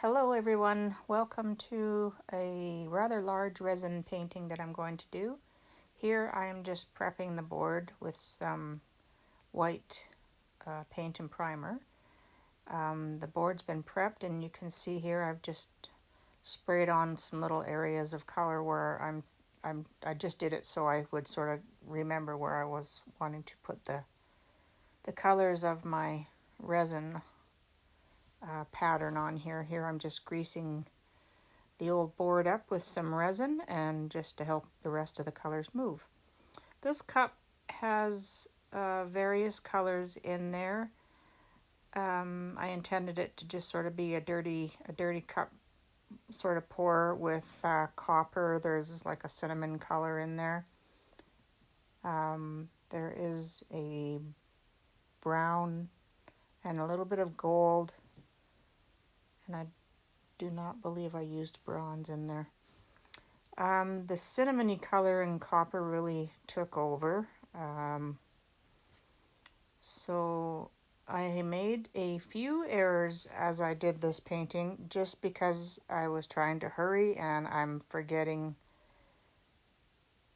Hello everyone, welcome to a rather large resin painting that I'm going to do. Here I am just prepping the board with some white paint and primer. The board's been prepped and you can see here I've just sprayed on some little areas of color where I just did it so I would sort of remember where I was wanting to put the colors of my resin pattern on here. Here I'm just greasing the old board up with some resin and just to help the rest of the colors move. This cup has various colors in there. I intended it to just sort of be a dirty cup sort of pour with copper. There's like a cinnamon color in there. There is a brown and a little bit of gold, and I do not believe I used bronze in there. The cinnamony color and copper really took over. So I made a few errors as I did this painting just because I was trying to hurry and I'm forgetting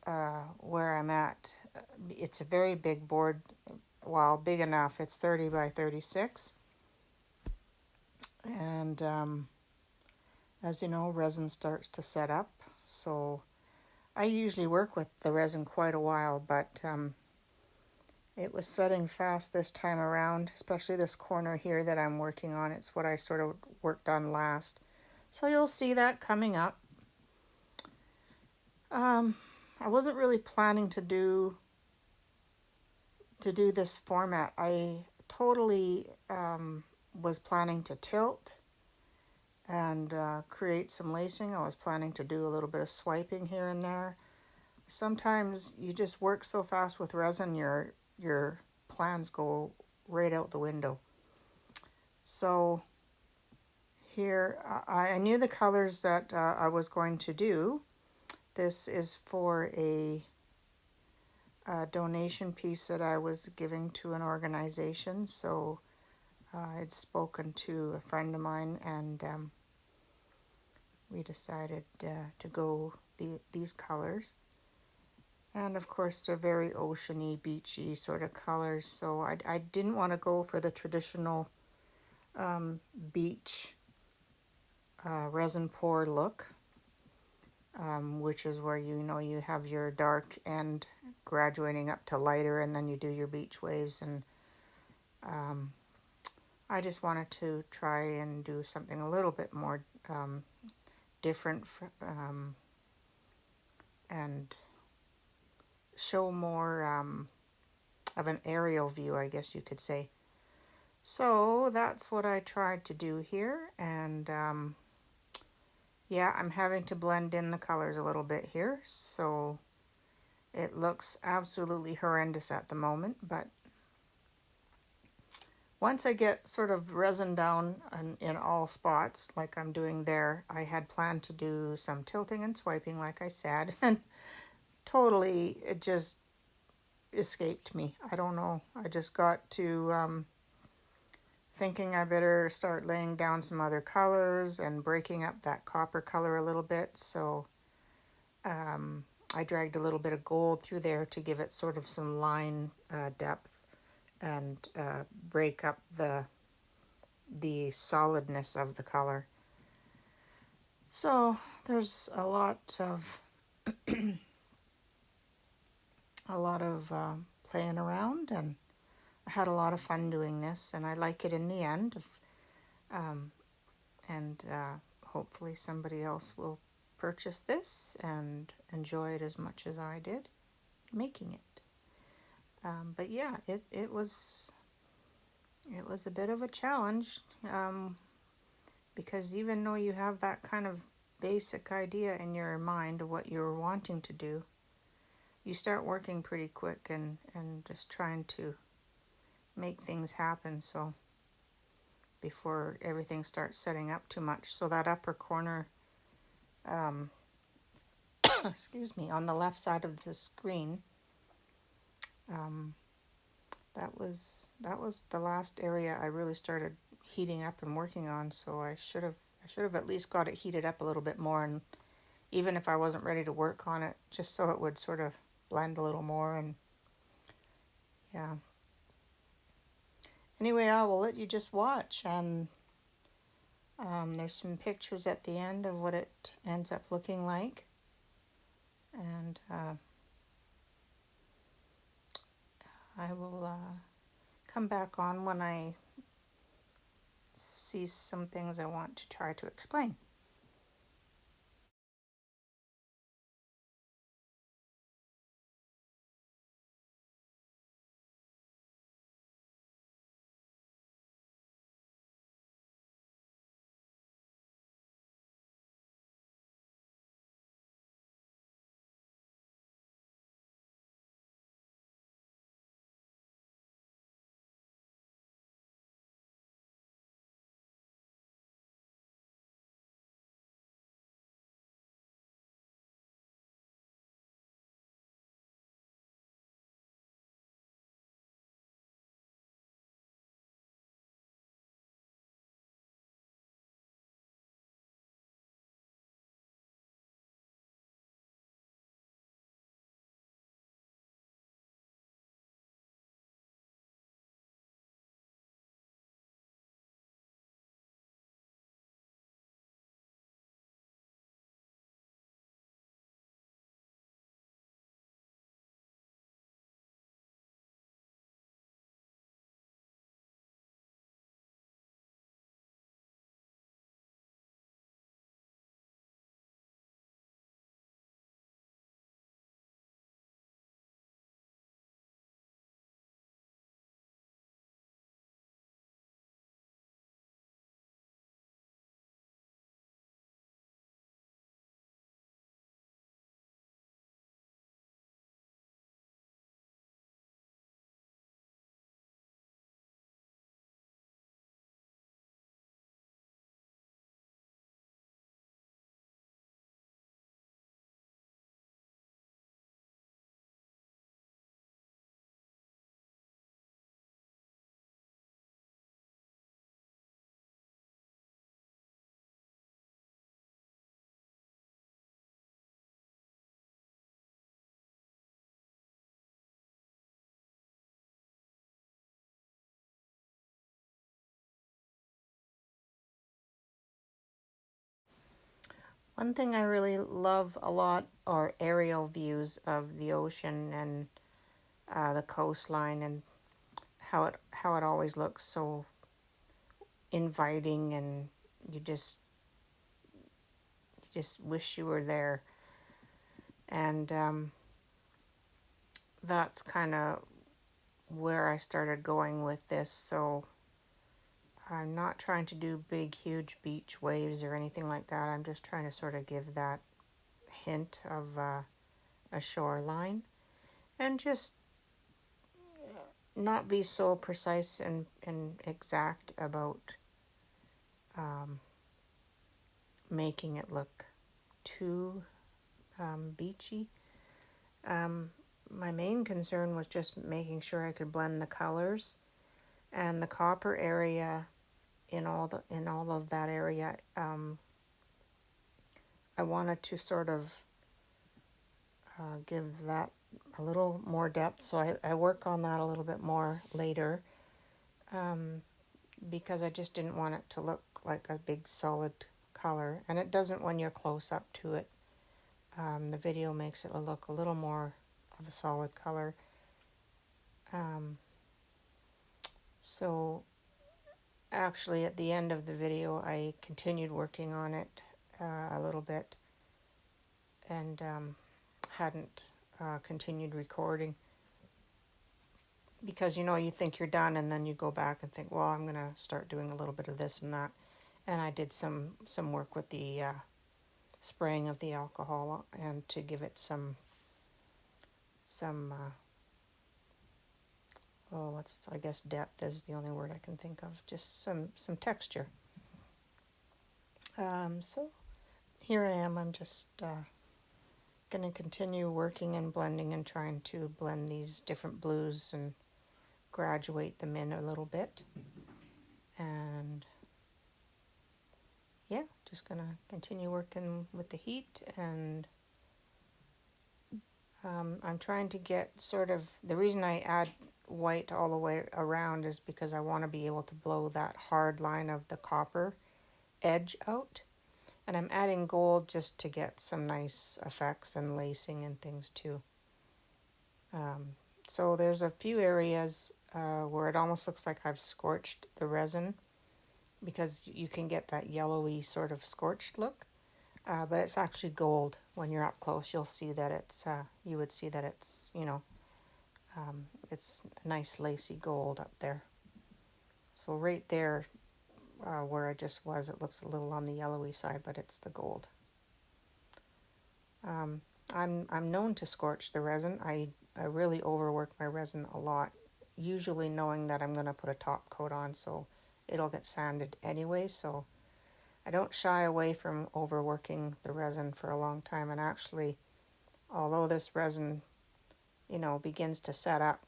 where I'm at. It's a very big board. Well, big enough. It's 30 by 36. And as you know, resin starts to set up. So I usually work with the resin quite a while, but it was setting fast this time around, especially this corner here that I'm working on. It's what I sort of worked on last. So you'll see that coming up. I wasn't really planning to do this format. I totally was planning to tilt and create some lacing. I was planning to do a little bit of swiping here and there. Sometimes you just work so fast with resin, your plans go right out the window. So here I knew the colors that I was going to do. This is for a donation piece that I was giving to an organization. So I'd spoken to a friend of mine and we decided to go these colors. And of course they're very oceany, beachy sort of colors. So I didn't want to go for the traditional beach resin pour look, which is where you have your dark end graduating up to lighter and then you do your beach waves. And I just wanted to try and do something a little bit more different and show more of an aerial view, I guess you could say. So that's what I tried to do here, and yeah, I'm having to blend in the colors a little bit here, so it looks absolutely horrendous at the moment, but once I get sort of resin down in all spots, like I'm doing there, I had planned to do some tilting and swiping, like I said, and totally it just escaped me. I don't know. I just got to thinking I better start laying down some other colors and breaking up that copper color a little bit. So I dragged a little bit of gold through there to give it sort of some line depth and break up the solidness of the color. So there's a lot of playing around, and I had a lot of fun doing this, and I like it in the end. And hopefully somebody else will purchase this and enjoy it as much as I did making it. But yeah, it was a bit of a challenge because even though you have that kind of basic idea in your mind of what you're wanting to do, you start working pretty quick and just trying to make things happen. So before everything starts setting up too much. So that upper corner, excuse me, on the left side of the screen, that was the last area I really started heating up and working on. So I should have I should have at least got it heated up a little bit more, and even if I wasn't ready to work on it, just so it would sort of blend a little more. And yeah. Anyway, I will let you just watch, and there's some pictures at the end of what it ends up looking like. And I will come back on when I see some things I want to try to explain. One thing I really love a lot are aerial views of the ocean and the coastline, and how it always looks so inviting, and you just wish you were there. And that's kind of where I started going with this. So I'm not trying to do big, huge beach waves or anything like that. I'm just trying to sort of give that hint of a shoreline, and just not be so precise and exact about making it look too beachy. My main concern was just making sure I could blend the colors, and the copper area in all of that area. I wanted to sort of give that a little more depth, so I work on that a little bit more later, because I just didn't want it to look like a big solid color, and it doesn't when you're close up to it. The video makes it look a little more of a solid color. So actually at the end of the video I continued working on it a little bit, and hadn't continued recording, because you think you're done, and then you go back and think, well, I'm gonna start doing a little bit of this and that. And I did some work with the spraying of the alcohol, and to give it some I guess depth is the only word I can think of, just some texture. So here I am. I'm just going to continue working and blending and trying to blend these different blues and graduate them in a little bit. And yeah, just going to continue working with the heat, and I'm trying to get sort of, the reason I add white all the way around is because I want to be able to blow that hard line of the copper edge out. And I'm adding gold just to get some nice effects and lacing and things too. So there's a few areas where it almost looks like I've scorched the resin, because you can get that yellowy sort of scorched look. But it's actually gold. When you're up close, you'll see that it's, you would see that it's, it's nice lacy gold up there. So right there, where I just was, it looks a little on the yellowy side, but it's the gold. I'm known to scorch the resin. I really overwork my resin a lot, usually knowing that I'm going to put a top coat on, so it'll get sanded anyway. So I don't shy away from overworking the resin for a long time. And actually, although this resin, begins to set up,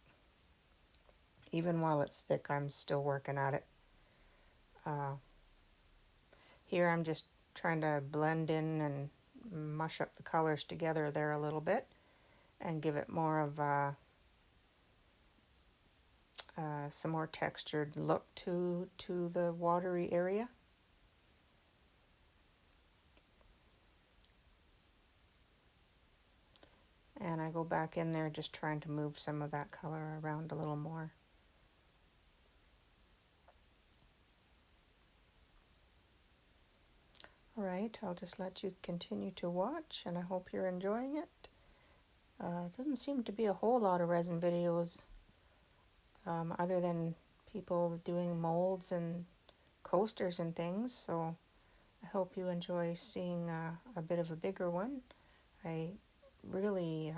even while it's thick, I'm still working at it. Here I'm just trying to blend in and mush up the colors together there a little bit and give it more of some more textured look to the watery area. And I go back in there just trying to move some of that color around a little more. Alright, I'll just let you continue to watch, and I hope you're enjoying it. Doesn't seem to be a whole lot of resin videos other than people doing molds and coasters and things, so I hope you enjoy seeing a bit of a bigger one. I really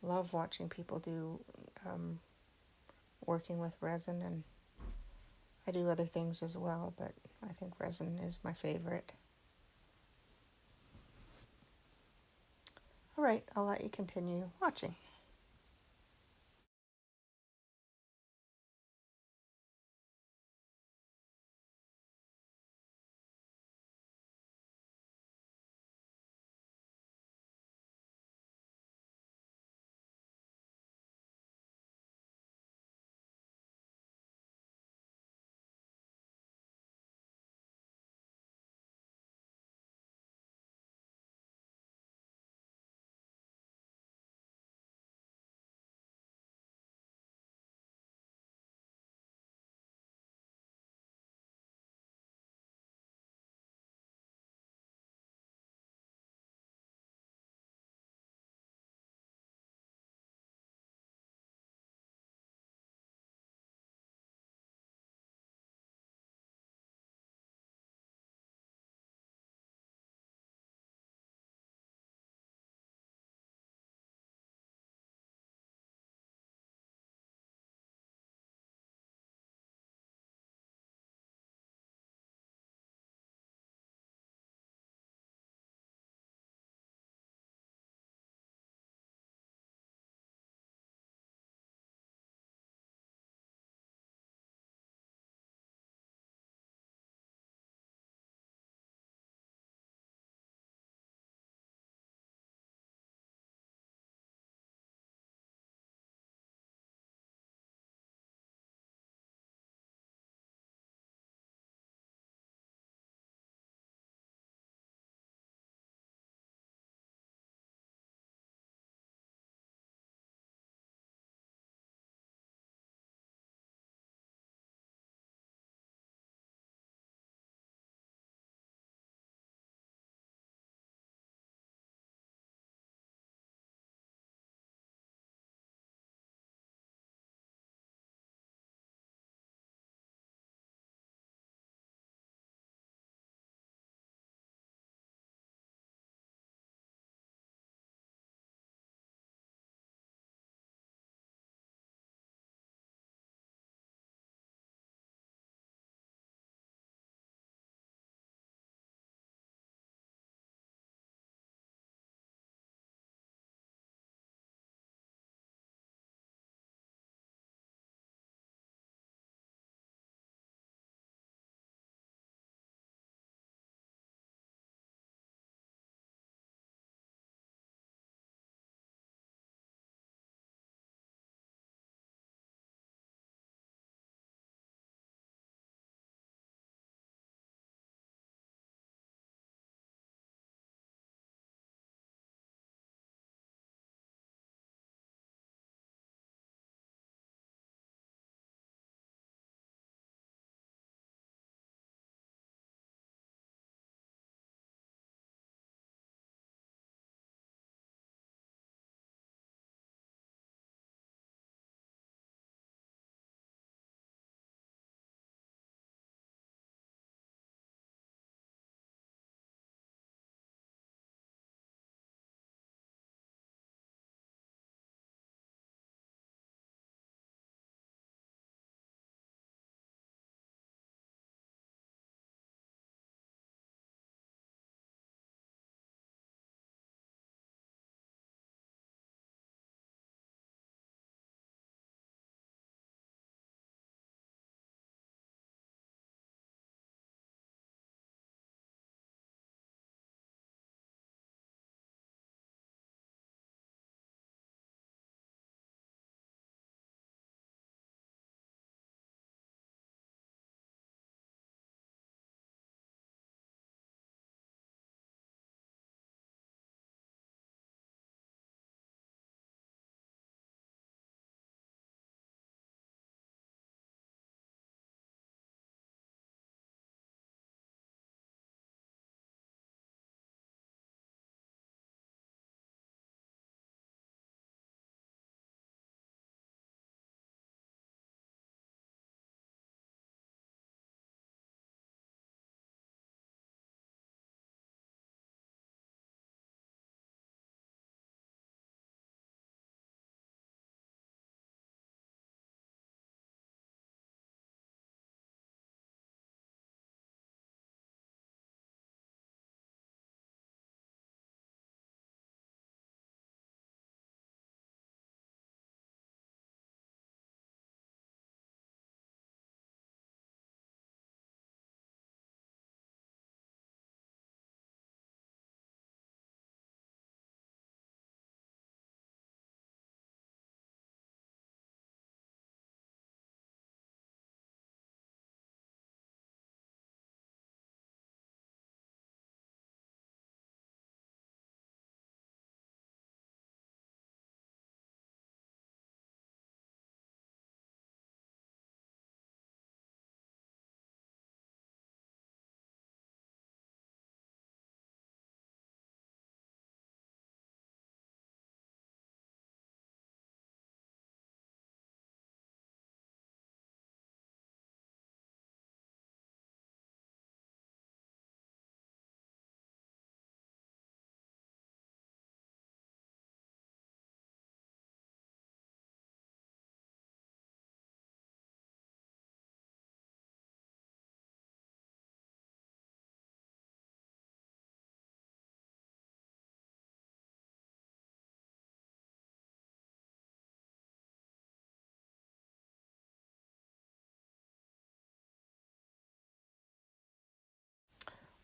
love watching people do working with resin, and I do other things as well, but I think resin is my favorite. Alright, I'll let you continue watching.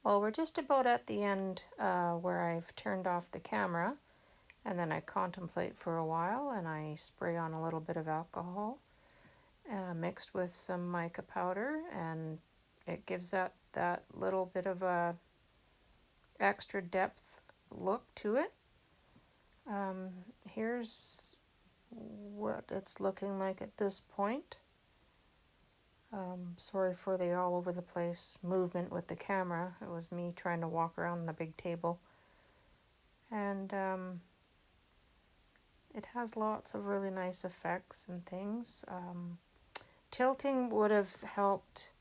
Well, we're just about at the end where I've turned off the camera, and then I contemplate for a while, and I spray on a little bit of alcohol mixed with some mica powder, and it gives that little bit of a extra depth look to it. Here's what it's looking like at this point. Sorry for the all over the place movement with the camera. It was me trying to walk around the big table. And it has lots of really nice effects and things. Tilting would have helped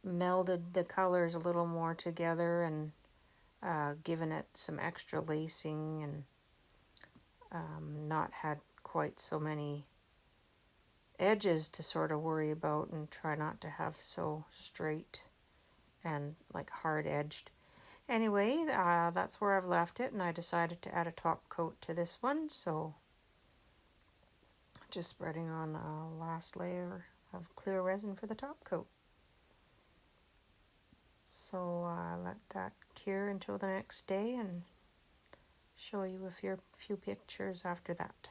melded the colors a little more together and given it some extra lacing and not had quite so many edges to sort of worry about, and try not to have so straight and like hard edged. Anyway, that's where I've left it, and I decided to add a top coat to this one, so just spreading on a last layer of clear resin for the top coat. So let that cure until the next day and show you a few pictures after that.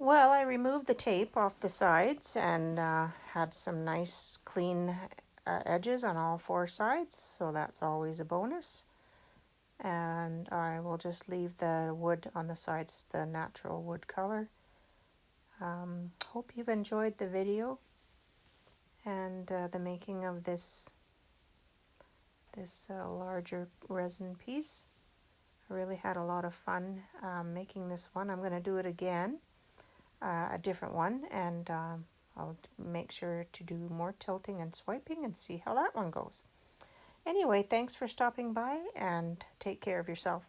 Well, I removed the tape off the sides and had some nice clean edges on all four sides, so that's always a bonus. And I will just leave the wood on the sides, the natural wood color. Hope you've enjoyed the video and the making of this larger resin piece. I really had a lot of fun making this one. I'm going to do it again, a different one, and I'll make sure to do more tilting and swiping and see how that one goes. Anyway, thanks for stopping by, and take care of yourself.